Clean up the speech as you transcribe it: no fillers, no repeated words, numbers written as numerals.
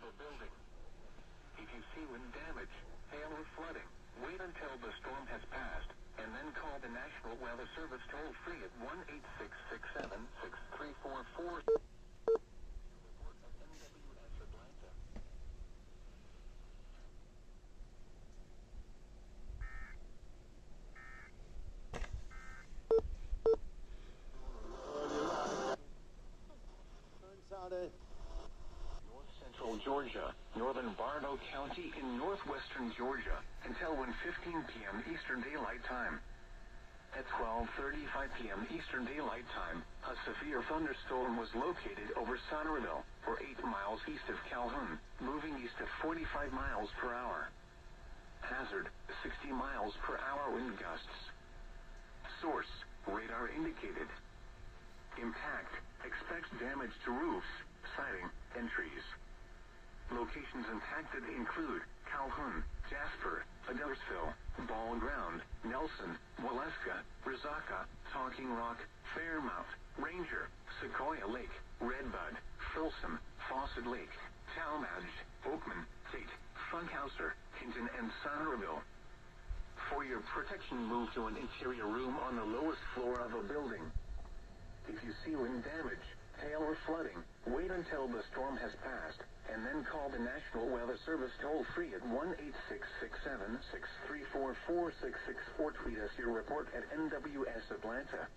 a building. If you see wind damage, hail or flooding, wait until the storm has passed, and then call the National Weather Service toll-free at 1-866-7-6344. North Central Georgia, northern Bartow County in northwestern Georgia, until 1:15 p.m. Eastern Daylight Time. At 12:35 p.m. Eastern Daylight Time, a severe thunderstorm was located over Sonorville, or 8 miles east of Calhoun, moving east at 45 miles per hour. Hazard, 60 miles per hour wind gusts. Source, radar indicated. Impact, expects damage to roofs, siding, and trees. Locations impacted include Calhoun, Jasper, Adelsville, Ball Ground, Nelson, Waleska, Resaca, Talking Rock, Fairmount, Ranger, Sequoia Lake, Redbud, Folsom, Fawcett Lake, Talmadge, Oakman, Tate, Funkhauser, Hinton, and Sonorville. For your protection, move to an interior room on the lowest floor of a building. If you see wind damage, hail or flooding, wait until the storm has passed, and then call the National Weather Service toll-free at 1-866-7-634-4664. Tweet us your report at NWS Atlanta.